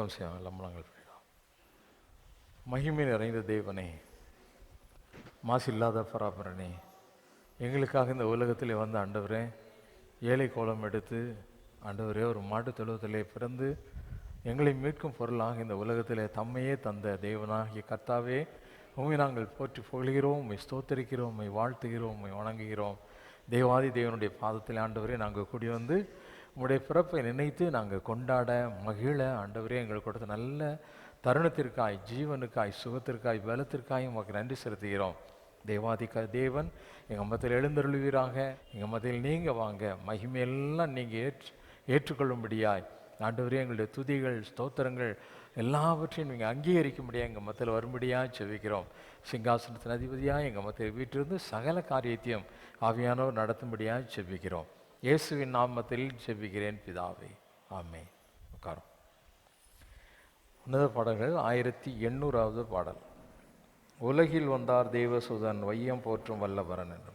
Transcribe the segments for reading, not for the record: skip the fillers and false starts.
ஜெபம் செய்வோம். எல்லாம் நாங்கள் மகிமை நிறைந்த தேவனே, மாசு இல்லாத பராபரனே, எங்களுக்காக இந்த உலகத்தில் வந்த ஆண்டவரே, ஏழை கோலம் எடுத்து ஆண்டவரே ஒரு மாட்டு தொழுவத்திலே பிறந்து எங்களை மீட்கும் பொருளாக இந்த உலகத்திலே தம்மையே தந்த தேவனாகிய கர்த்தாவே, உண்மை நாங்கள் போற்றி புகழ்கிறோம், உண்மை ஸ்தோத்தரிக்கிறோம், உண்மை வாழ்த்துகிறோம், உண்மை வணங்குகிறோம். தேவாதி தேவனுடைய பாதத்தில் ஆண்டவரே நாங்கள் கூடி வந்து உங்களுடைய பிறப்பை நினைத்து நாங்கள் கொண்டாட மகிழ ஆண்டவரே எங்களுக்கு கொடுத்த நல்ல தருணத்திற்காய், ஜீவனுக்காய், சுகத்திற்காய், பலத்திற்காய் உமக்கு நன்றி செலுத்துகிறோம். தேவன் எங்கள் மத்தியில் எழுந்தருளுவீராக. எங்கள் மத்தியில் நீங்கள் வாங்க, மகிமையெல்லாம் நீங்கள் ஏற்றுக்கொள்ளும்படியாய் ஆண்டவரே எங்களுடைய துதிகள், ஸ்தோத்திரங்கள் எல்லாவற்றையும் நீங்கள் அங்கீகரிக்கும்படியாக எங்கள் மத்தியில் வரும்படியாக செபிக்கிறோம். சிங்காசனத்தின் அதிபதியாக எங்கள் மத்தியில் வீட்டிலிருந்து சகல காரியத்தையும் ஆவியானவர் நடத்தும்படியாக செபிக்கிறோம். இயேசுவின் நாமத்தில் செபிக்கிறேன் பிதாவே, ஆமென். உட்காரும். உன்னத பாடல்கள் 1800வது பாடல். உலகில் வந்தார் தேவசுதன், வையம் போற்றும் வல்லபரன் என்று.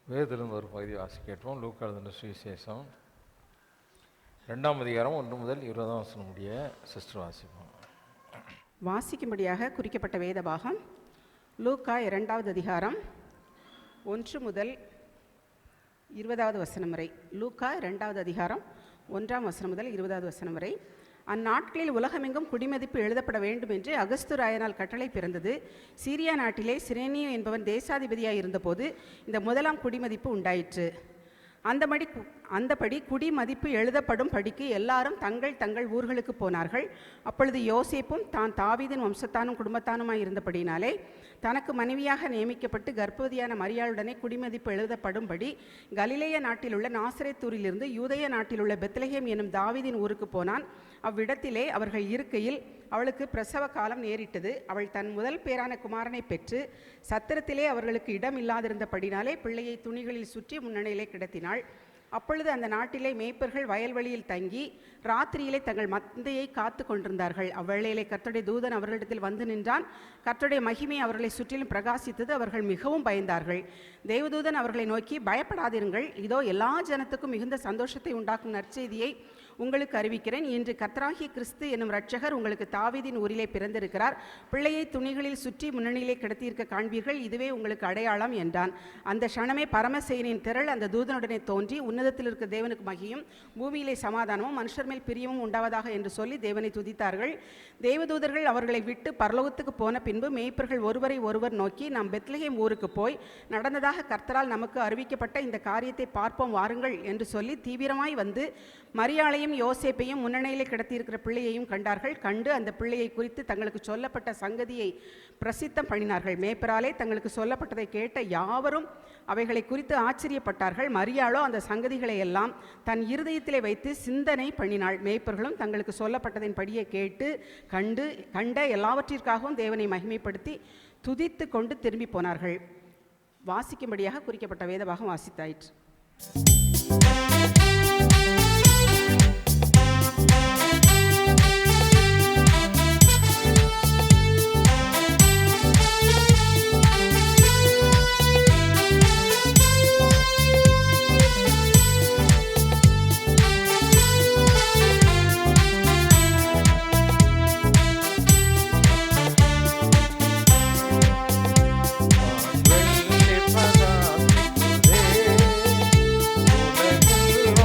வேதத்திலிருந்து ஒரு பகுதி வாசி கேட்போம். லூக்கா எழுதின சுவிசேஷம் 2ஆம் அதிகாரம் 1 முதல் 20ஆம் வசனம் முடிய சிஸ்டர் வாசிப்போம். வாசிக்கும்படியாக குறிக்கப்பட்ட வேத பாகம் லூக்கா 2வது அதிகாரம் 1 முதல் 20வது வசனம் வரை. லூக்கா 2வது அதிகாரம் 1ஆம் வசனம் முதல் 20வது வசனம் வரை. அந்நாட்களில் உலகமெங்கும் குடிமதிப்பு எழுதப்பட வேண்டும் என்று அகஸ்து ராயனால் கட்டளை பிறந்தது. சீரியா நாட்டிலே சிரேனியு என்பவன் தேசாதிபதியாக இருந்தபோது இந்த முதலாம் குடிமதிப்பு உண்டாயிற்று. அந்தபடி குடிமதிப்பு எழுதப்படும் படிக்கு எல்லாரும் தங்கள் தங்கள் ஊர்களுக்கு போனார்கள். அப்பொழுது யோசேப்பும் தான் தாவீதின் வம்சத்தானும் குடும்பத்தானுமாய் இருந்தபடினாலே தனக்கு மனைவியாக நியமிக்கப்பட்டு கர்ப்பவதியான மரியாளுடனே குடிமதிப்பு எழுதப்படும்படி கலிலேய நாட்டிலுள்ள நாசரேத்தூரிலிருந்து யூதேய நாட்டிலுள்ள பெத்லகேம் எனும் தாவீதின் ஊருக்கு போனான். அவ்விடத்திலே அவர்கள் இருக்கையில் அவளுக்கு பிரசவ காலம் நேரிட்டது. அவள் தன் முதல் பேரான குமாரனை பெற்று சத்திரத்திலே அவர்களுக்கு இடம் இல்லாதிருந்தபடினாலே பிள்ளையை துணிகளில் சுற்றி முன்னணியிலே கிடத்தினாள். அப்பொழுது அந்த நாட்டிலே மேய்ப்பர்கள் வயல்வெளியில் தங்கி ராத்திரியிலே தங்கள் மந்தையை காத்து கொண்டிருந்தார்கள். அவ்வேளையிலே கர்த்தருடைய தூதன் அவர்களிடத்தில் வந்து நின்றான். கர்த்தருடைய மகிமை அவர்களை சுற்றிலும் பிரகாசித்தது. அவர்கள் மிகவும் பயந்தார்கள். தேவதூதன் அவர்களை நோக்கி, பயப்படாதிருங்கள், இதோ எல்லா ஜனத்துக்கும் மிகுந்த சந்தோஷத்தை உண்டாக்கும் நற்செய்தியை உங்களுக்கு அறிவிக்கிறேன். இன்று கர்த்தராகிய கிறிஸ்து என்னும் இரட்சகர் உங்களுக்கு தாவீதின் ஊரிலே பிறந்திருக்கிறார். பிள்ளையை துணிகளில் சுற்றி முன்னணியிலே கிடத்தியிருக்க காண்பீர்கள், இதுவே உங்களுக்கு அடையாளம் என்றான். அந்த க்ஷணமே பரமசேனின் திரள் அந்த தூதனுடனே தோன்றி, உன்னதத்தில் இருக்க தேவனுக்கு மகியும், பூமியிலே சமாதானமும், மனுஷர் மேல் பிரியமும் உண்டாவதாக என்று சொல்லி தேவனை துதித்தார்கள். தேவதூதர்கள் அவர்களை விட்டு பரலோகத்துக்கு போன பின்பு மேய்ப்பர்கள் ஒருவரை ஒருவர் நோக்கி, நாம் பெத்லகேம் ஊருக்கு போய் நடந்ததாக கர்த்தரால் நமக்கு அறிவிக்கப்பட்ட இந்த காரியத்தை பார்ப்போம் வாருங்கள் என்று சொல்லி தீவிரமாய் வந்து மரியாளையும் யோசேப்பையும் முன்னணியிலே கிடத்தியிருக்கிற பிள்ளையையும் கண்டார்கள். கண்டு அந்த பிள்ளையை குறித்து தங்களுக்கு சொல்லப்பட்ட சங்கதியை பிரசித்தம் பண்ணினார்கள். மேய்ப்பராலே தங்களுக்கு சொல்லப்பட்டதை கேட்ட யாவரும் அவைகளை குறித்து ஆச்சரியப்பட்டார்கள். மரியாளோ அந்த சங்கதிகளை எல்லாம் தன் இருதயத்திலே வைத்து சிந்தனை பண்ணினாள். மேய்ப்பர்களும் தங்களுக்கு சொல்லப்பட்டதின் படியை கேட்டு கண்ட எல்லாவற்றிற்காகவும் தேவனை மகிமைப்படுத்தி துதித்து கொண்டு திரும்பி போனார்கள். வாசிக்கும்படியாக குறிக்கப்பட்ட வேதபாகம் வாசித்தாயிற்று. உலகில்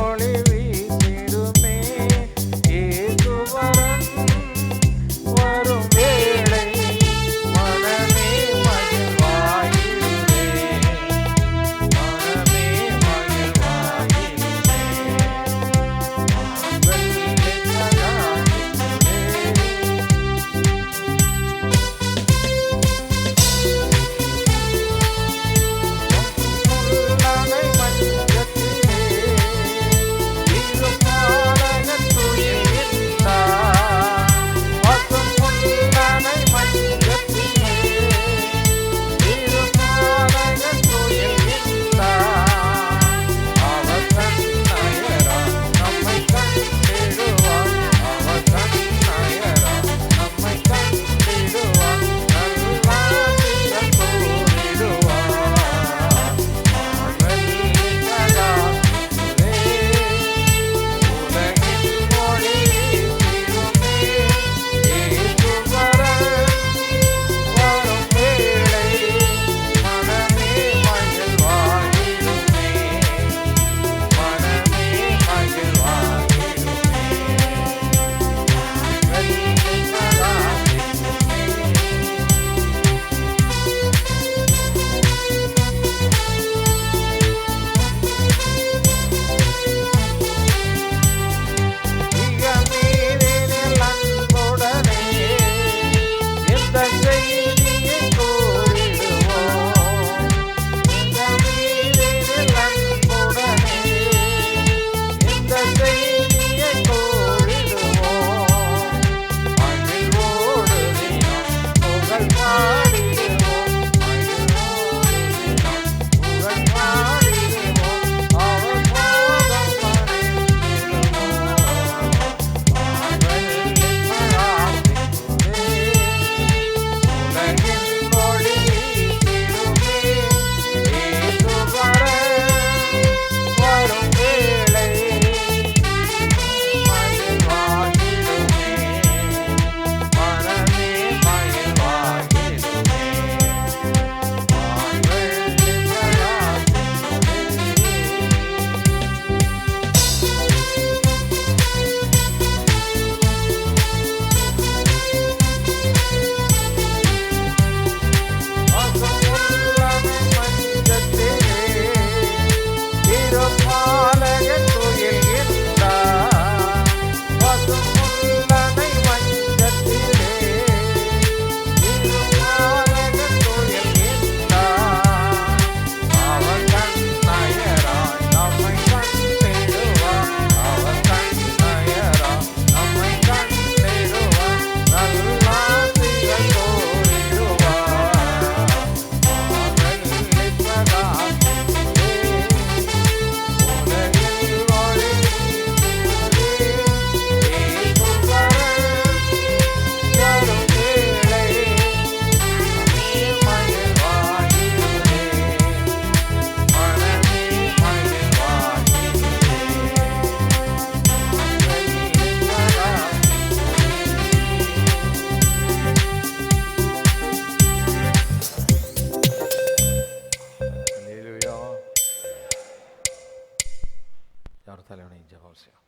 ஜெபம்.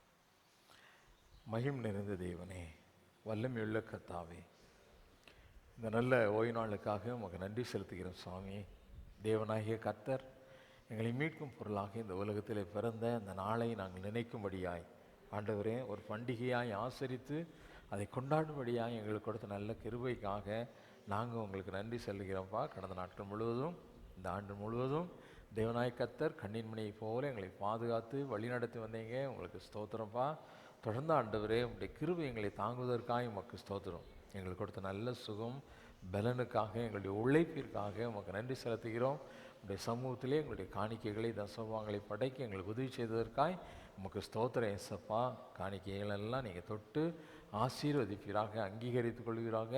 மகிமை நிறைந்த தேவனே, வல்லமையுள்ள கர்த்தாவே, இந்த நல்ல ஓய்வு நாளுக்காக உமக்கு நன்றி செலுத்துகிறோம் சுவாமி. தேவனாகிய கர்த்தர் எங்களை மீட்கும் பொருளாக இந்த உலகத்தில் பிறந்த இந்த நாளை நாங்கள் நினைக்கும்படியாய் ஆண்டவரே ஒரு பண்டிகையாய் ஆசரித்து அதை கொண்டாடும்படியாய் எங்களுக்கு கொடுத்த நல்ல கிருபைக்காக நாங்கள் உங்களுக்கு நன்றி செலுத்துகிறோம்ப்பா. கடந்த நாட்கள் முழுவதும் இந்த ஆண்டு முழுவதும் தேவனாய கர்த்தர் கண்ணின் மணியை போல எங்களை பாதுகாத்து வழிநடத்தி வந்தீங்க. உங்களுக்கு ஸ்தோத்திரம்ப்பா. தொடர்ந்து ஆண்டவரே உங்களுடைய கிருபை எங்களை தாங்குவதற்காக உமக்கு ஸ்தோத்திரம். எங்களுக்கு கொடுத்த நல்ல சுகம் பலனுக்காக எங்களுடைய உழைப்பிற்காக உமக்கு நன்றி செலுத்துகிறோம். உங்களுடைய சமூகத்திலே எங்களுடைய காணிக்கைகளை தசவாங்களை படைக்க எங்களுக்கு உதவி செய்ததற்காய் உமக்கு ஸ்தோத்திரம் ஏசப்பா. காணிக்கைகளெல்லாம் நீங்கள் தொட்டு ஆசீர்வதிப்பீராக, அங்கீகரித்துக் கொள்வீராக.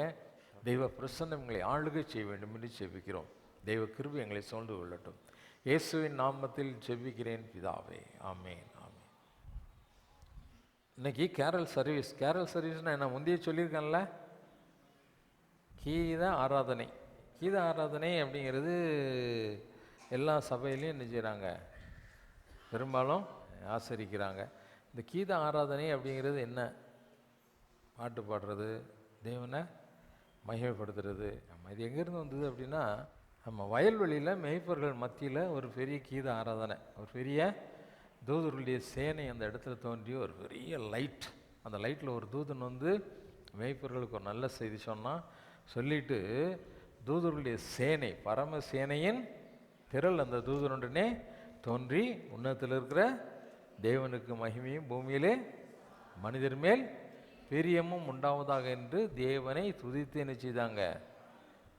தெய்வ பிரசன்னம் எங்களை ஆளுகை செய்ய வேண்டும் என்று ஜெபிக்கிறோம். தெய்வ கிருபை எங்களை சூழ்ந்து கொள்ளட்டும். இயேசுவின் நாமத்தில் ஜெபிக்கிறேன் பிதாவே, ஆமேன். இன்னைக்கு கேரல் சர்வீஸ்னால் என்ன முந்தைய சொல்லியிருக்கேன்ல, கீத ஆராதனை. கீத ஆராதனை அப்படிங்கிறது எல்லா சபையிலையும் என்ன செய்கிறாங்க, பெரும்பாலும் ஆசரிக்கிறாங்க. இந்த கீத ஆராதனை அப்படிங்கிறது என்ன? பாட்டு பாடுறது, தேவனை மகிமைப்படுத்துறது. இது எங்கேருந்து வந்தது அப்படின்னா, நம்ம வயல்வெளியில் மேய்ப்பர்கள் மத்தியில் ஒரு பெரிய கீத ஆராதனை, ஒரு பெரிய தூதருடைய சேனை அந்த இடத்துல தோன்றிய ஒரு பெரிய லைட். அந்த லைட்டில் ஒரு தூதன் வந்து மேய்ப்பர்களுக்கு ஒரு நல்ல செய்தி சொல்லிட்டு தூதருடைய சேனை, பரம சேனையின் திரள் அந்த தூதனுடனே தோன்றி உன்னதத்தில் இருக்கிற தேவனுக்கு மகிமையும் பூமியிலே மனிதர் மேல் பிரியமும் உண்டாவதாக என்று தேவனை துதித்து என்ன செய்தாங்க,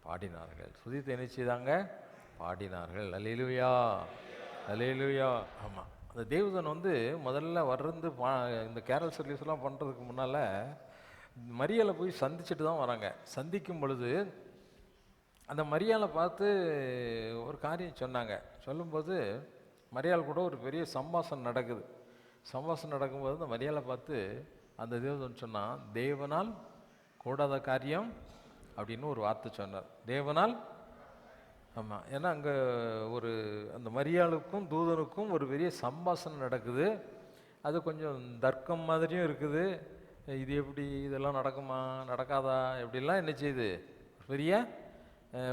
பாடினார்கள். துதித்து என்ன செய்தாங்க, பாடினார்கள். அல்லேலூயா, அல்லேலூயா. ஆமாம், அந்த தேவதன் வந்து முதல்ல வர்றது இந்த கேரல் சர்வீஸ்லாம் பண்ணுறதுக்கு முன்னால் மரியாதை போய் சந்திச்சுட்டு தான் வராங்க. சந்திக்கும் பொழுது அந்த மரியாதை பார்த்து ஒரு காரியம் சொன்னாங்க. சொல்லும்போது மரியாள் கூட ஒரு பெரிய சம்பாஷணம் நடக்குது. சம்பாஷணம் நடக்கும்போது அந்த மரியாதை பார்த்து அந்த தேவதன் சொன்னால், தேவனால் கூடாத காரியம் அப்படின்னு ஒரு வார்த்தை சொன்னார். தேவனால், ஆமாம், ஏன்னா அங்கே ஒரு அந்த மரியாளுக்கும் தூதனுக்கும் ஒரு பெரிய சம்பாஷணம் நடக்குது. அது கொஞ்சம் தர்க்கம் மாதிரியும் இருக்குது. இது எப்படி, இதெல்லாம் நடக்குமா நடக்காதா எப்படிலாம் என்ன செய்யுது, பெரிய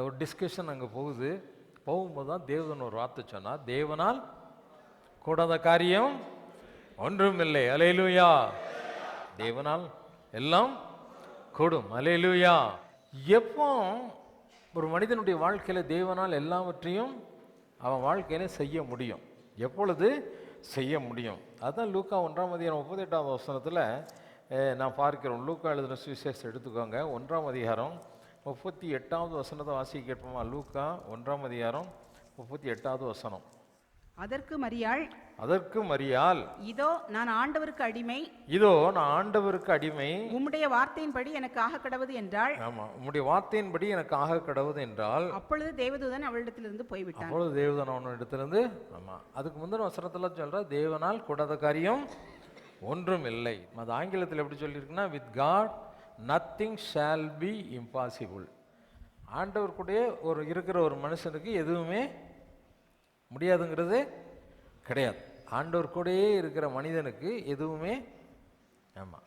ஒரு டிஸ்கஷன் அங்கே போகுது. போகும்போது தான் தேவதன் ஒரு வார்த்தை சொன்னால், தேவனால் கூடாத காரியம் ஒன்றும் இல்லை. அல்லேலூயா. தேவனால் எல்லாம் கூடும். அல்லேலூயா. எப்போ ஒரு மனிதனுடைய வாழ்க்கையில் தேவனால் எல்லாவற்றையும் அவன் வாழ்க்கையில் செய்ய முடியும், எப்பொழுது செய்ய முடியும்? அதுதான் லூக்கா 1:38 நான் பார்க்கிறோம். லூக்கா எழுதின சுவிசேஷம் எடுத்துக்கோங்க, 1:38 வாசிக்க கேட்போமா? லூக்கா 1:38. அதற்கு மரியாள், இதோ நான் ஆண்டவருக்கு அடிமை, உம்முடைய வார்த்தையின்படி எனக்கு ஆக கடவுது என்றாள். ஆமா, உம்முடைய வார்த்தையின்படி எனக்கு ஆக கடவுது என்றால், அப்பொழுது தேவதூதன் அவளிடத்திலிருந்து போய்விட்டான். அப்பொழுது தேவதூதன் அவனிடத்திலிருந்து, ஆமா, அதுக்கு முந்தின வசனத்துல சொல்ற தேவனால் கூடாத காரியம் ஒன்றும் இல்லை. அது ஆங்கிலத்தில் எப்படி சொல்லியிருக்குன்னா, with God nothing shall be impossible. ஆண்டவர் கூட இருக்கிற ஒரு மனுஷனுக்கு எதுவுமே முடியாதுங்கிறது கிடையாது. ஆண்டவர் கூடயே இருக்கிற மனிதனுக்கு எதுவுமே, ஆமாம்,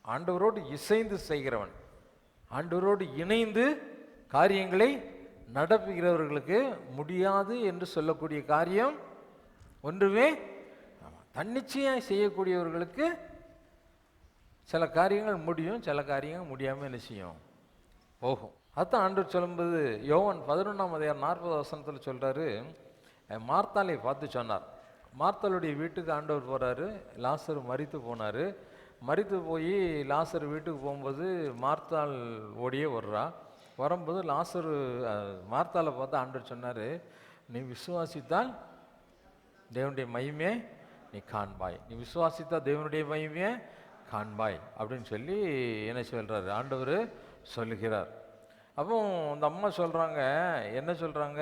ஆண்டவரோடு இசைந்து செய்கிறவன், ஆண்டவரோடு இணைந்து காரியங்களை நடப்புகிறவர்களுக்கு முடியாது என்று சொல்லக்கூடிய காரியம் ஒன்றுமே. ஆமாம், தன்னிச்சையாக செய்யக்கூடியவர்களுக்கு சில காரியங்கள் முடியும், சில காரியங்கள் முடியாமல் என்ன செய்யும், போகும். அதுதான் ஆண்டவர் சொல்லும்போது யோவான் 11:40 சொல்கிறாரு, மார்த்தாலை பார்த்து சொன்னார். மார்த்தாளுடைய வீட்டுக்கு ஆண்டவர் போகிறாரு. லாசர் மரித்து போனார். மரித்து போய் லாசர் வீட்டுக்கு போகும்போது மார்த்தாள் ஓடியே வரும்போது லாசர் மார்த்தாலை பார்த்து ஆண்டவர் சொன்னார், நீ விசுவாசித்தால் தேவனுடைய மகிமையை நீ காண்பாய், நீ விசுவாசித்தால் தேவனுடைய மகிமையை காண்பாய் அப்படின்னு சொல்லி என்ன சொல்கிறார், ஆண்டவர் சொல்லுகிறார். அப்போ அந்த அம்மா சொல்கிறாங்க, என்ன சொல்கிறாங்க,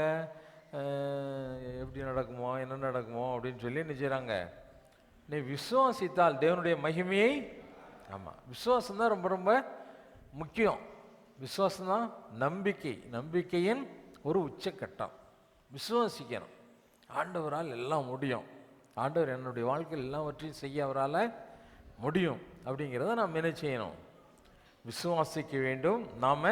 எப்படி நடக்குமோ என்ன நடக்குமோ அப்படின்னு சொல்லி என்ன செய்கிறாங்க, நீ விசுவாசித்தால் தேவனுடைய மகிமையை. ஆமாம், விசுவாசம் தான் ரொம்ப ரொம்ப முக்கியம். விசுவாசம் தான் நம்பிக்கையின் ஒரு உச்சக்கட்டம். விசுவாசிக்கணும், ஆண்டவரால் எல்லாம் முடியும். ஆண்டவர் என்னுடைய வாழ்க்கையில் எல்லாவற்றையும் செய்ய அவரால் முடியும் அப்படிங்கிறத நாம் என்ன செய்யணும்? விசுவாசிக்க வேண்டும், நாம்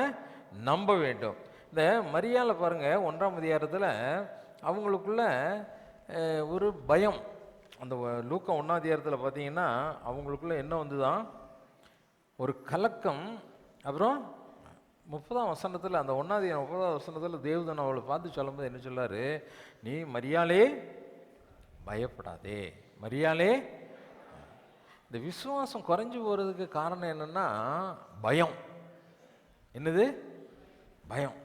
நம்ப வேண்டும். இந்த மரியாதை பாருங்கள், 1ஆம் அதிகாரத்தில் அவங்களுக்குள்ள ஒரு பயம். அந்த லூக்கா 1ஆம் அதிகாரத்தில் பார்த்தீங்கன்னா அவங்களுக்குள்ள என்ன வந்துதான்? ஒரு கலக்கம். அப்புறம் 30ஆம் வசனத்தில், அந்த 1ஆம் அதிகாரம் 30ஆம் வசனத்தில் தேவதன் அவளை பார்த்து சொல்லும்போது என்ன சொல்லாரு? நீ மரியாளே பயப்படாதே. மரியாளே, இந்த விசுவாசம் குறைஞ்சு போகிறதுக்கு காரணம் என்னென்னா பயம். என்னது? பயம்.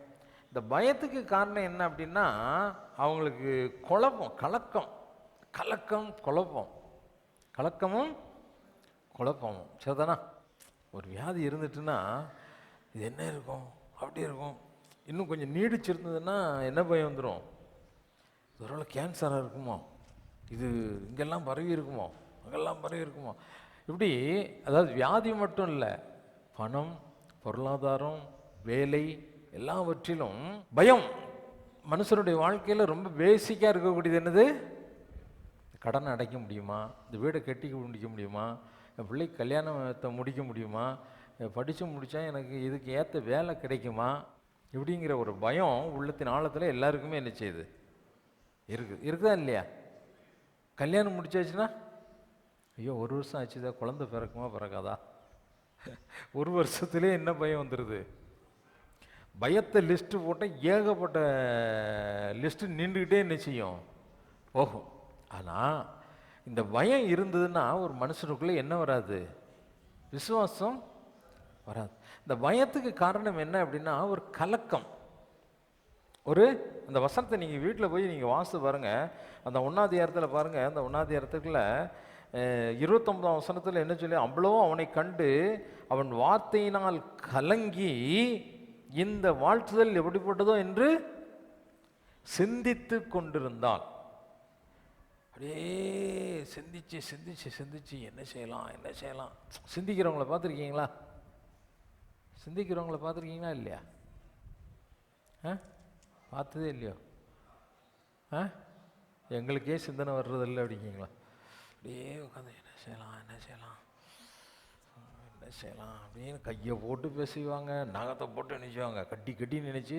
இந்த பயத்துக்கு காரணம் என்ன அப்படின்னா அவங்களுக்கு குழப்பம், கலக்கம் குழப்பம், கலக்கமும் குழப்பமும். சரிதானா? ஒரு வியாதி இருந்துட்டுன்னா இது என்ன இருக்கும், அப்படி இருக்கும். இன்னும் கொஞ்சம் நீடிச்சிருந்ததுன்னா என்ன பயம் வந்துடும்? ஒருவேளை கேன்சராக இருக்குமோ, இது இங்கெல்லாம் பரவி இருக்குமோ, அங்கெல்லாம் பரவி இருக்குமோ, இப்படி. அதாவது வியாதி மட்டும் இல்லை, பணம், பொருளாதாரம், வேலை, எல்லாவற்றிலும் பயம். மனுஷனுடைய வாழ்க்கையில் ரொம்ப பேசிக்காக இருக்கக்கூடியது என்னது? கடனை அடைக்க முடியுமா, இந்த வீடை கட்டி முடிக்க முடியுமா, என் பிள்ளைக்கு கல்யாணத்தை முடிக்க முடியுமா, படித்து முடித்தா எனக்கு இதுக்கு ஏற்ற வேலை கிடைக்குமா, இப்படிங்கிற ஒரு பயம் உள்ளத்தின் ஆழத்தில் எல்லாருக்குமே என்ன செய்யுது? இருக்குதா இல்லையா? கல்யாணம் முடிச்சாச்சுன்னா ஐயோ 1 வருஷம் ஆச்சுதா, குழந்தை பிறக்குமா பிறக்காதா? 1 வருஷத்துலேயே என்ன பயம் வந்துடுது? பயத்தை லிஸ்ட்டு போட்டால் ஏகப்பட்ட லிஸ்ட்டு நின்றுக்கிட்டே என்ன செய்யும்? போகும். ஆனால் இந்த பயம் இருந்ததுன்னா ஒரு மனுஷனுக்குள்ளே என்ன வராது? விசுவாசம் வராது. இந்த பயத்துக்கு காரணம் என்ன அப்படின்னா ஒரு கலக்கம். அந்த வசனத்தை நீங்கள் வீட்டில் போய் நீங்கள் வாசித்து பாருங்கள். அந்த 1ஆம் அதிகாரத்தில் பாருங்கள். அந்த 1ஆம் அதிகாரத்துக்குள்ள 29ஆம் வசனத்தில் என்ன சொல்லி? அவ்வளோ அவனை கண்டு அவன் வார்த்தையினால் கலங்கி இந்த வாழ்த்துதல் எப்படிப்பட்டதோ என்று சிந்தித்து கொண்டிருந்தான். அப்படியே சிந்திச்சு என்ன செய்யலாம். சிந்திக்கிறவங்கள பார்த்துருக்கீங்களா? இல்லையா? பார்த்ததே இல்லையோ? எங்களுக்கே சிந்தனை வர்றதில்லை அப்படிங்களா? அப்படியே உட்காந்து என்ன செய்யலாம் அப்படின்னு கையை போட்டு பேசுவாங்க, நகத்தை போட்டு நினைச்சுவாங்க, கட்டி நினைச்சு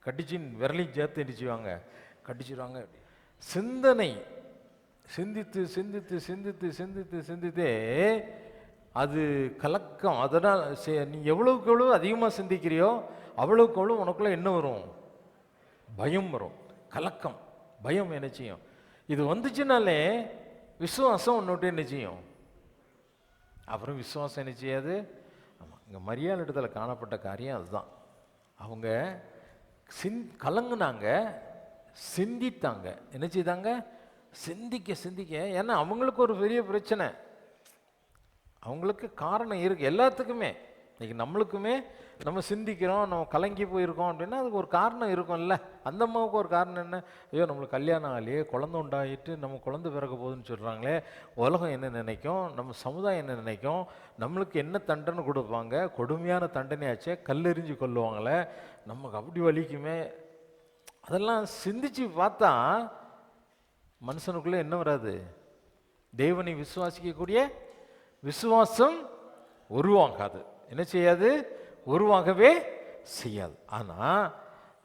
கட்டிச்சு விரலையும் சேர்த்து நினைச்சுவாங்க, கட்டிச்சிடுவாங்க. சிந்தனை சிந்தித்தே அது கலக்கம். அதனால் நீ எவ்வளவுக்கு எவ்வளோ அதிகமாக சிந்திக்கிறியோ அவ்வளவுக்கு அவ்வளோ உனக்குள்ள என்ன வரும்? பயம் வரும், கலக்கம், பயம் என்ன செய்யும்? இது வந்துச்சுனாலே விசுவாசம் ஒன்றுட்டு என்ன செய்யும்? அப்புறம் விசுவாசம் என்ன செய்யாது? ஆமாம், இங்கே மரியாதை இடத்துல காணப்பட்ட காரியம் அதுதான். அவங்க கலங்குனாங்க, சிந்தித்தாங்க. என்ன செய்தாங்க? சிந்திக்க. ஏன்னா அவங்களுக்கு ஒரு பெரிய பிரச்சனை, அவங்களுக்கு காரணம் இருக்குது எல்லாத்துக்குமே. இன்னைக்கு நம்மளுக்குமே நம்ம சிந்திக்கிறோம், நம்ம கலங்கி போயிருக்கோம் அப்படின்னா அதுக்கு ஒரு காரணம் இருக்கும்ல. அந்த அம்மாவுக்கு ஒரு காரணம் என்ன? ஐயோ நம்மளுக்கு கல்யாணம் ஆகலையே, குழந்தை உண்டாகிட்டு நம்ம குழந்தை பிறக்க போகுதுன்னு சொல்கிறாங்களே, உலகம் என்ன நினைக்கும், நம்ம சமுதாயம் என்ன நினைக்கும், நம்மளுக்கு என்ன தண்டனை கொடுப்பாங்க, கொடுமையான தண்டனையாச்சே, கல்லெறிஞ்சு கொல்லுவாங்களே, நமக்கு அப்படி வலிக்குமே. அதெல்லாம் சிந்திச்சு பார்த்தா மனுஷனுக்குள்ளே என்ன வராது? தேவனை விசுவாசிக்கக்கூடிய விசுவாசம் உருவாகாது. என்ன செய்யாது? உருவாகவே செய்யாது. ஆனால்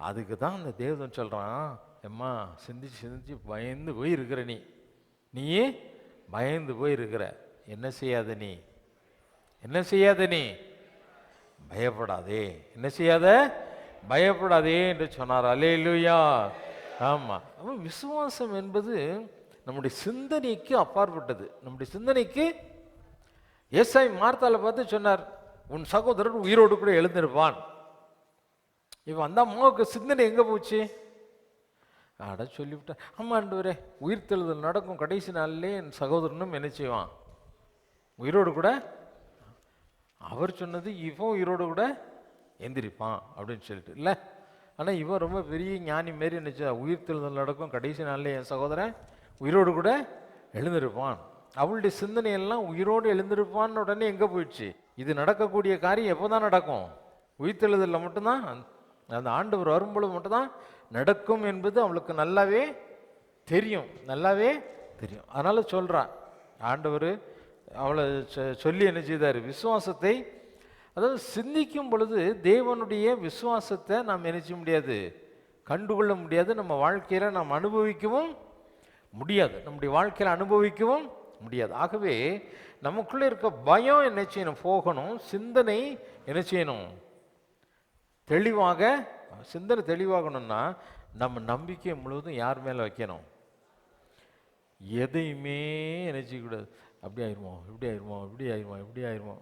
அதுக்கு தான் அந்த தேவதன் சொல்கிறான், எம்மா சிந்திச்சு பயந்து போயிருக்கிற நீ பயந்து போயிருக்கிற, என்ன செய்யாத நீ பயப்படாதே. என்ன செய்யாத? பயப்படாதே என்று சொன்னார். அல்லேலூயா. ஆமாம். அப்போ விசுவாசம் என்பது நம்முடைய சிந்தனைக்கு அப்பாற்பட்டது. நம்முடைய சிந்தனைக்கு ஏசாய் மார்த்தால பார்த்து சொன்னார், உன் சகோதரன் உயிரோடு கூட எழுந்திருப்பான். இப்போ அந்த அம்மாவுக்கு சிந்தனை எங்கே போச்சு? அட சொல்லிவிட்டேன், ஆமாம் ஆண்டவரே உயிர்த்தெழுதல் நடக்கும் கடைசி நாளிலே என் சகோதரனும் என்ன செய்வான்? உயிரோடு கூட. அவர் சொன்னது இவன் உயிரோடு கூட எந்திரிப்பான் அப்படின்னு சொல்லிட்டு இல்லை. ஆனால் இவன் ரொம்ப பெரிய ஞானி மாரி நினச்சா, உயிர்த்தெழுதல் நடக்கும் கடைசி நாளில் என் சகோதரன் உயிரோடு கூட எழுந்திருப்பான். அவளுடைய சிந்தனையெல்லாம் உயிரோடு எழுந்திருப்பான்னு உடனே எங்கே போயிடுச்சு? இது நடக்கக்கூடிய காரியம் எப்போ தான் நடக்கும்? உயிர்த்தெழுதலில் மட்டும்தான், அந்த ஆண்டவர் வரும்பொழுது மட்டும்தான் நடக்கும் என்பது அவளுக்கு நல்லாவே தெரியும். அதனால சொல்றான் ஆண்டவர் அவளை சொல்லி என்ன செய்தார், விசுவாசத்தை, அதாவது சிந்திக்கும் பொழுது தேவனுடைய விசுவாசத்தை நாம் என்ன செய்ய முடியாது, கண்டுகொள்ள முடியாது. நம்ம வாழ்க்கையில் நாம் அனுபவிக்கவும் முடியாது, நம்முடைய வாழ்க்கையில் அனுபவிக்கவும் முடியாது. ஆகவே நமக்குள்ளே இருக்க பயம் என்ன செய்யணும், போகணும். சிந்தனை என்ன செய்யணும், தெளிவாக, சிந்தனை தெளிவாகணும்னா நம்ம நம்பிக்கை முழுவதும் யார் மேலே வைக்கணும், எதையுமே என்ன செய்யக்கூடாது. அப்படி ஆயிடுமோ, இப்படி ஆயிடுமோ, இப்படி ஆயிடுமோ, இப்படி ஆயிடுமோ.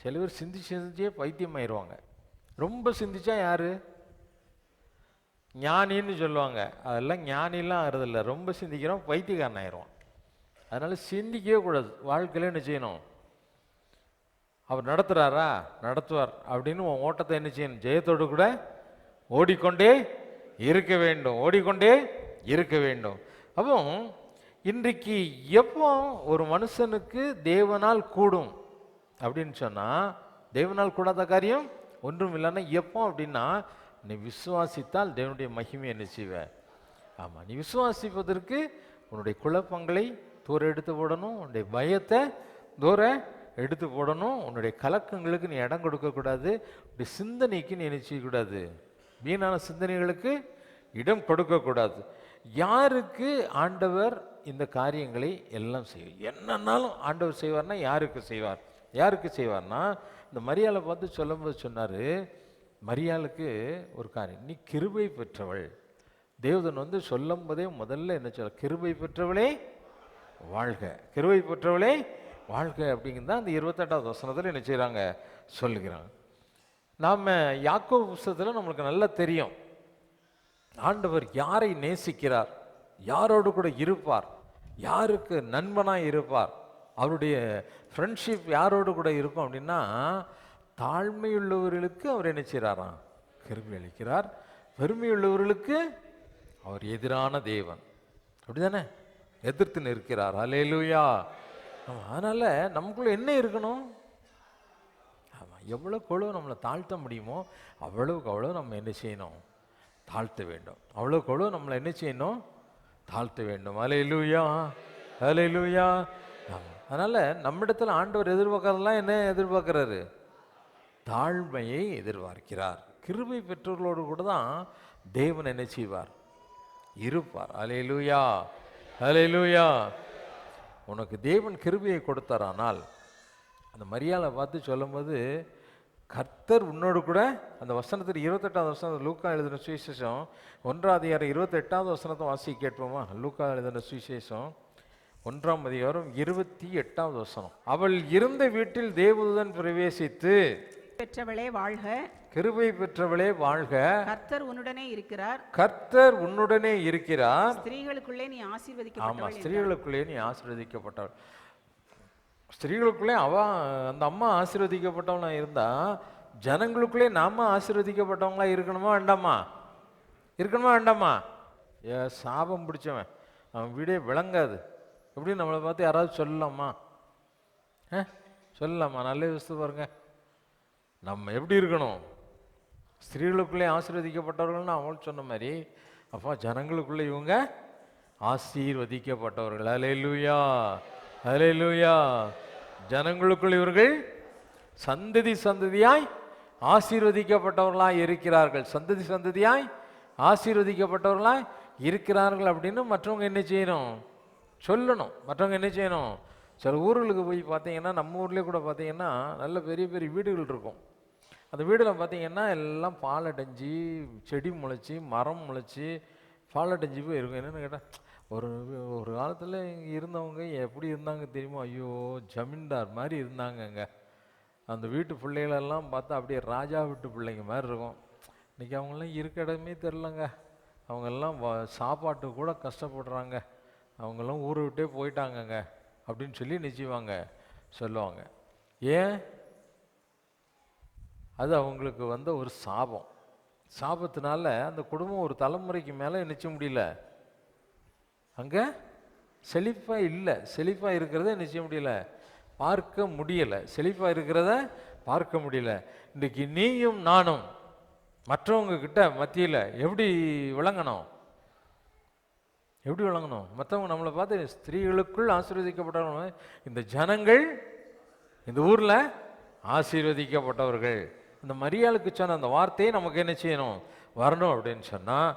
சில பேர் சிந்திச்சே பைத்தியம் ஆயிடுவாங்க. ரொம்ப சிந்திச்சா யாரு ஞானின்னு சொல்லுவாங்க. அதெல்லாம் ஞானிலாம் ஆறுதில்ல, ரொம்ப சிந்திக்கிறோம் பைத்தியக்காரன் ஆயிடுவான். அதனால சிந்திக்கவே கூடாது. வாழ்க்கையில் என்ன செய்யணும், அவர் நடத்துகிறாரா, நடத்துவார் அப்படின்னு உன் ஓட்டத்தை என்ன செய்யணும், ஜெயத்தோடு கூட ஓடிக்கொண்டே இருக்க வேண்டும், ஓடிக்கொண்டே இருக்க வேண்டும். அப்போ இன்றைக்கு எப்போ ஒரு மனுஷனுக்கு தேவனால் கூடும் அப்படின்னு சொன்னால், தேவனால் கூடாத காரியம் ஒன்றும் இல்லைன்னா எப்போ அப்படின்னா, நீ விசுவாசித்தால் தேவனுடைய மகிமை என்ன செய்வ. ஆமாம், நீ விசுவாசிப்பதற்கு உன்னுடைய குழப்பங்களை தூர எடுத்து போடணும், உன்னுடைய பயத்தை தூர எடுத்து போடணும், உன்னுடைய கலக்கங்களுக்கு நீ இடம் கொடுக்கக்கூடாது, உன்னுடைய சிந்தனைக்கு நீ என்ன செய்யக்கூடாது, வீணான சிந்தனைகளுக்கு இடம் கொடுக்கக்கூடாது. யாருக்கு ஆண்டவர் இந்த காரியங்களை எல்லாம் செய்வார், என்னன்னாலும் ஆண்டவர் செய்வார்னா யாருக்கு செய்வார், யாருக்கு செய்வார்னா இந்த மரியாளை பார்த்து சொல்லும்போது சொன்னார், மரியாளுக்கு ஒரு காரியம், நீ கிருபை பெற்றவள். தேவதன் சொல்லும் போதே முதல்ல என்ன சொல்ல, கிருபை பெற்றவளே வாழ்க, கிருபை பெற்றவளே வாழ்க அப்படிங்கிறது தான் அந்த 28வது வசனத்தில் என்ன செய்கிறாங்க, சொல்லுகிறாங்க. நாம் யாக்கோபு புஸ்தகத்தில் நம்மளுக்கு நல்லா தெரியும் ஆண்டவர் யாரை நேசிக்கிறார், யாரோடு கூட இருப்பார், யாருக்கு நண்பனாக இருப்பார், அவருடைய ஃப்ரெண்ட்ஷிப் யாரோடு கூட இருக்கும் அப்படின்னா, தாழ்மையுள்ளவர்களுக்கு அவர் என்ன செய்கிறாராம், கிருபை அளிக்கிறார், பெருமையுள்ளவர்களுக்கு அவர் எதிரான தேவன், அப்படிதானே, எதிர்த்து நிற்கிறார். அல்லேலூயா. அதனால் நமக்குள்ள என்ன இருக்கணும், ஆமாம், எவ்வளோக்கு எவ்வளோ நம்மளை தாழ்த்த முடியுமோ அவ்வளவுக்கு அவ்வளோ நம்ம என்ன செய்யணும், தாழ்த்த வேண்டும். அவ்வளோக்கு அவ்வளோ நம்மளை என்ன செய்யணும், தாழ்த்த வேண்டும். அல்லேலூயா, அல்லேலூயா. ஆமாம், அதனால் நம்மிடத்தில் ஆண்டவர் எதிர்பார்க்கறதெல்லாம் என்ன எதிர்பார்க்குறாரு, தாழ்மையை எதிர்பார்க்கிறார். கிருபை பெற்றவர்களோடு கூட தான் தேவன் என்ன செய்வார், இருப்பார். அல்லேலூயா, அல்லேலூயா. உனக்கு தேவன் கிருபையை கொடுத்தாரானால், அந்த மரியாதை பார்த்து சொல்லும்போது, கர்த்தர் உன்னோடு கூட, அந்த வசனத்தில் 28வது வசனம், லூக்கா எழுதின சுவிசேஷம் 1ஆம் அதிகாரம் 28வது வசனத்தை வாசி கேட்போமா. லூக்கா எழுதின சுவிசேஷம் 1ஆம் அதிகாரம் 28வது வசனம். அவள் இருந்த வீட்டில் தேவதூதன் பிரவேசித்து, பெற்றவளே வாழ்க, கிருபை பெற்றவளே வாழ்க, கர்த்தர் உன்னுடனே இருக்கிறார், கர்த்தர் உன்னுடனே இருக்கிறார், ஸ்திரீகளுக்குள்ளே நீ ஆசீர்வதிக்கப்பட்டவள். ஆமாம், ஸ்திரீகளுக்குள்ளே நீ ஆசீர்வதிக்கப்பட்டவள். ஸ்திரீகளுக்குள்ளே அந்த அம்மா ஆசீர்வதிக்கப்பட்டவங்களா இருந்தா, ஜனங்களுக்குள்ளே நாம ஆசீர்வதிக்கப்பட்டவங்களா இருக்கணுமா வேண்டாமா, இருக்கணுமா வேண்டாமா. சாபம் பிடிச்சவன் அவன் வீடே விளங்காது எப்படின்னு நம்மளை பார்த்து யாராவது சொல்லலாமா, சொல்லலாமா. நல்ல யோசித்து பாருங்க, நம்ம எப்படி இருக்கணும், ஸ்திரீகளுக்குள்ளே ஆசீர்வதிக்கப்பட்டவர்கள்னு அவள் சொன்ன மாதிரி, அப்போ ஜனங்களுக்குள்ளே இவங்க ஆசீர்வதிக்கப்பட்டவர்கள். அல்லேலூயா, அல்லேலூயா. ஜனங்களுக்குள் இவர்கள் சந்ததி சந்ததியாய் ஆசீர்வதிக்கப்பட்டவர்களாய் இருக்கிறார்கள், சந்ததி சந்ததியாய் ஆசீர்வதிக்கப்பட்டவர்களாய் இருக்கிறார்கள் அப்படின்னு மற்றவங்க என்ன செய்யணும், சொல்லணும். மற்றவங்க என்ன செய்யணும், சில ஊர்களுக்கு போய் பார்த்தீங்கன்னா, நம்ம ஊர்லேயே கூட பார்த்தீங்கன்னா நல்ல பெரிய பெரிய வீடுகள் இருக்கும். அந்த வீடில் பார்த்தீங்கன்னா எல்லாம் பாலடைஞ்சி, செடி முளைச்சி, மரம் முளைச்சி, பாலடைஞ்சி போய் இருக்கும். என்னென்னு கேட்டால், ஒரு காலத்தில் இங்கே இருந்தவங்க எப்படி இருந்தாங்க தெரியுமா, ஐயோ ஜமீன்தார் மாதிரி இருந்தாங்கங்க. அந்த வீட்டு பிள்ளைகளெல்லாம் பார்த்தா அப்படியே ராஜா வீட்டு பிள்ளைங்க மாதிரி இருக்கும். இன்றைக்கி அவங்களாம் இருக்க இடமே தெரிலங்க. அவங்கெல்லாம் சாப்பாட்டுக்கு கூட கஷ்டப்படுறாங்க, அவங்கெல்லாம் ஊரை விட்டே போயிட்டாங்கங்க அப்படின்னு சொல்லி நிச்சயவாங்க சொல்லுவாங்க. ஏன், அது அவங்களுக்கு வந்த ஒரு சாபம். சாபத்தினால அந்த குடும்பம் ஒரு தலைமுறைக்கு மேலே நிச்சய முடியல, அங்கே செழிப்பாக இல்லை, செழிப்பாக இருக்கிறத நிச்சய முடியல, பார்க்க முடியலை, செழிப்பாக இருக்கிறத பார்க்க முடியல. இன்றைக்கு நீயும் நானும் மற்றவங்க கிட்ட மத்தியில் எப்படி விளங்கணும், எப்படி விளங்கணும்? மற்றவங்க நம்மளை பார்த்து ஸ்திரீகளுக்குள் ஆசீர்வதிக்கப்பட்டவங்க, இந்த ஜனங்கள் இந்த ஊரில் ஆசீர்வதிக்கப்பட்டவர்கள். இந்த மரியாளுக்கு சொன்ன அந்த வார்த்தையை நமக்கு என்ன செய்யணும்? வரணும். அப்படின்னு சொன்னால்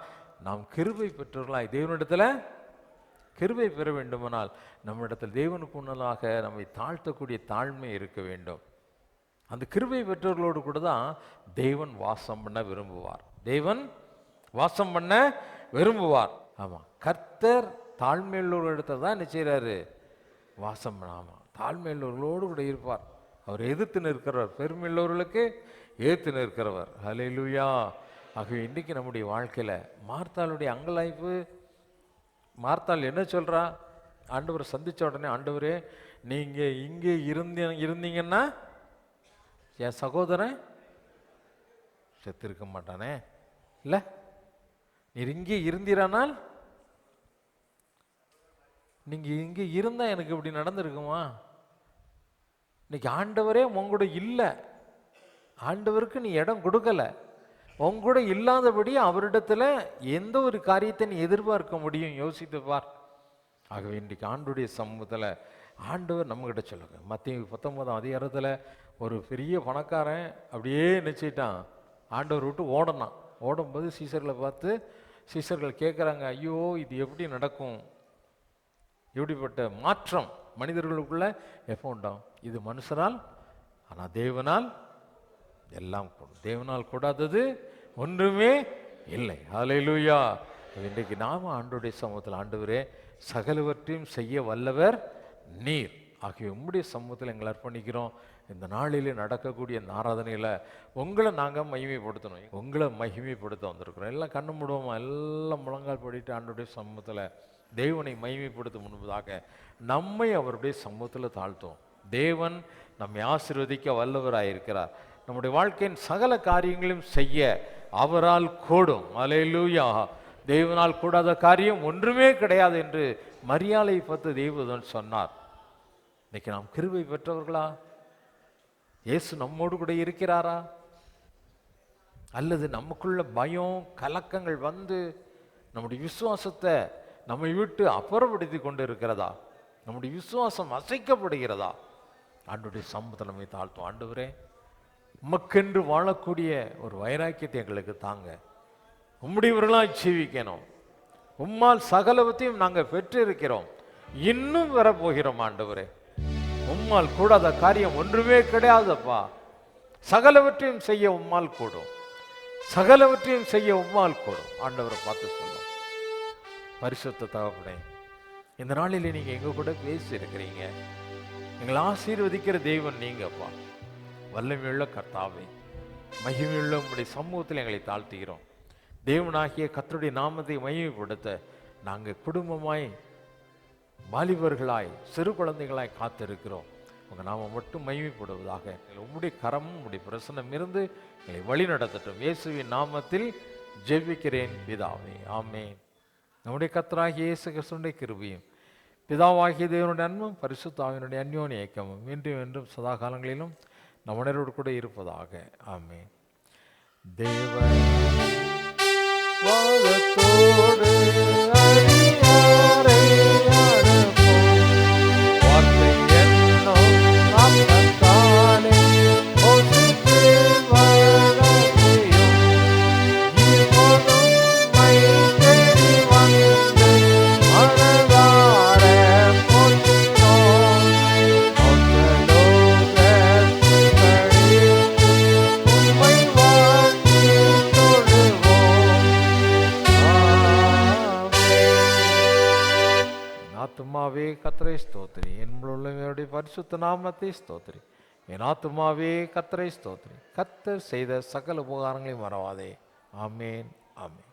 நாம் கிருபை பெற்றவர்களாய் தேவனிடத்தில் கிருபை பெற வேண்டுமானால் நம்மிடத்தில் தேவனுக்கு முன்னதாக நம்மை தாழ்த்தக்கூடிய தாழ்மை இருக்க வேண்டும். அந்த கிருபை பெற்றவர்களோடு கூட தான் தேவன் வாசம் பண்ண விரும்புவார். தேவன் வாசம் பண்ண விரும்புவார். ஆமாம், கர்த்தர் தாழ்மையுள்ளவர்களிடத்தில் தான் என்ன செய்கிறாரு? வாசம் பண்ண. ஆமாம், தாழ்மையுள்ளவர்களோடு கூட இருப்பார். அவர் எதிர்த்து நிற்கிறவர், பெருமையுள்ளவர்களுக்கு ஏற்று நிற்கிறவர். ஹல்லேலூயா. ஆகவே இன்றைக்கு நம்முடைய வாழ்க்கையில் மார்த்தாளுடைய அங்கலாய்ப்பு, மார்த்தாள் என்ன சொல்கிறா? ஆண்டவரை சந்தித்த உடனே, ஆண்டவரே நீங்கள் இங்கே இருந்தீங்கன்னா என் சகோதரன் செத்திருக்க மாட்டானே. இல்லை, நீர் இங்கே இருந்தீரானால், நீங்கள் இங்கே இருந்தால் எனக்கு இப்படி நடந்திருக்குமா? இன்னைக்கு ஆண்டவரே உங்கூட இல்லை, ஆண்டவருக்கு நீ இடம் கொடுக்கலை, உங்கூட இல்லாதபடி அவரிடத்துல எந்த ஒரு காரியத்தை நீ எதிர்பார்க்க முடியும்? யோசித்து பார். ஆகவே இன்றைக்கு ஆண்டுடைய சமூகத்தில் ஆண்டவர் நம்மகிட்ட சொல்லுங்க. மத்திய 19ஆம் அதிகாரத்தில் ஒரு பெரிய பணக்காரன் அப்படியே நினச்சிட்டான், ஆண்டவர் விட்டு ஓடனான். ஓடும்போது சீசர்களை பார்த்து சீசர்கள் கேட்குறாங்க, ஐயோ இது எப்படி நடக்கும்? இப்படிப்பட்ட மாற்றம் மனிதர்களுக்குள்ள எப்போ உண்டாம்? இது மனுஷனால், ஆனால் தேவனால் எல்லாம் கூடும். தேவனால் கூடாதது ஒன்றுமே இல்லை. ஹல்லேலூயா. இன்றைக்கு நாம ஆண்டவருடைய சமூகத்தில், ஆண்டவரே சகலவற்றையும் செய்ய வல்லவர் நீர். ஆகிய உம்முடைய சமூகத்தில் எங்களை அர்ப்பணிக்கிறோம். இந்த நாளிலே நடக்கக்கூடிய இந்த ஆராதனையில் உங்களை நாங்கள் மகிமைப்படுத்தணும், உங்களை மகிமைப்படுத்த வந்திருக்கிறோம். எல்லாம் கண்ணு மூடுவோமா? எல்லாம் முழங்கால் படிட்டு ஆண்டவருடைய சமூகத்தில் தேவனை மகிமைப்படுத்த முன்பதாக நம்மை அவருடைய சமூகத்தில் தாழ்த்துவோம். தேவன் நம்மை ஆசீர்வதிக்க வல்லவராயிருக்கிறார். நம்முடைய வாழ்க்கையின் சகல காரியங்களையும் செய்ய அவரால் கூடும். அல்லேலூயா. தேவனால் கூடாத காரியம் ஒன்றுமே கிடையாது என்று மரியாளை பார்த்து தேவதூதன் சொன்னார். இன்னைக்கு நாம் கிருபை பெற்றவர்களா? இயேசு நம்மோடு கூட இருக்கிறாரா? அல்லது நமக்குள்ள பயம் கலக்கங்கள் வந்து நம்முடைய விசுவாசத்தை நம்மை விட்டு அப்புறப்படுத்தி கொண்டு இருக்கிறதா? நம்முடைய விசுவாசம் அசைக்கப்படுகிறதா? ஆண்டவருடைய சமூகத்தை நம்மை தாழ்த்தும். ஆண்டவரே உமக்கென்று வாழக்கூடிய ஒரு வைராக்கியத்தை எங்களுக்கு தாங்க. உம்முடையவர்களாய் ஜீவிக்கணும். உம்மால் சகலவற்றையும் நாங்கள் பெற்று இருக்கிறோம், இன்னும் வரப்போகிறோம். ஆண்டவரே உம்மால் கூடாத காரியம் ஒன்றுமே கிடையாதுப்பா. சகலவற்றையும் செய்ய உம்மால் கூடும், சகலவற்றையும் செய்ய உம்மால் கூடும். ஆண்டவரை பார்த்து சொல்லும். பரிசுத்த தகப்பனே, இந்த நாளிலே நீங்க எங்க கூட பேசி இருக்கிறீங்க. எங்களை ஆசீர்வதிக்கிற தெய்வன் நீங்கப்பா. வல்லமையுள்ள கர்த்தாவே, மகிமையுள்ள உங்களுடைய சமூகத்தில் எங்களை தாழ்த்துகிறோம். தேவனாகிய கர்த்தருடைய நாமத்தை மகிமைப்படுத்த நாங்கள் குடும்பமாய், வாலிபர்களாய், சிறு குழந்தைகளாய் காத்திருக்கிறோம். உங்கள் நாம மட்டும் மகிமைப்படுவதாக. உம்முடைய கரமும் உம்முடைய பிரசன்னம் இருந்து எங்களை வழி நடத்தட்டும். இயேசுவின் நாமத்தில் ஜெபிக்கிறேன் பிதாவே, ஆமென். நம்முடைய கர்த்தராகிய இயேசு கிறிஸ்துவின் கிருபையும் பிதாவாகிய தேவனுடைய அன்பும் பரிசுத்த ஆவியினுடைய அந்யோன்ய ஐக்கியமும் இன்றும் என்றும் சதா காலங்களிலும் நம் அனைவரோடு கூட இருப்பதாக. ஆமென். தேவன் வாதத்தோடு அடியாரை அனுப்பும் வார்த்தை என்னும் நாமத்தாலே போஷித்து வளர்த்தியும் இப்போதும் மை தேடி வந்து மனதார போற்றினோம். உம்மை வாழ்த்தி தொழுவோம். ஆத்துமாவே கர்த்தரை ஸ்தோத்திரி, என் உள்ளவருடைய பரிசுத்த நாமத்தை ஸ்தோத்திரி. என் ஆத்துமாவே கர்த்தரை ஸ்தோத்திரி, கர்த்தர் செய்த சகல உபகாரங்களையும் மறவாதே. ஆமென், ஆமென்.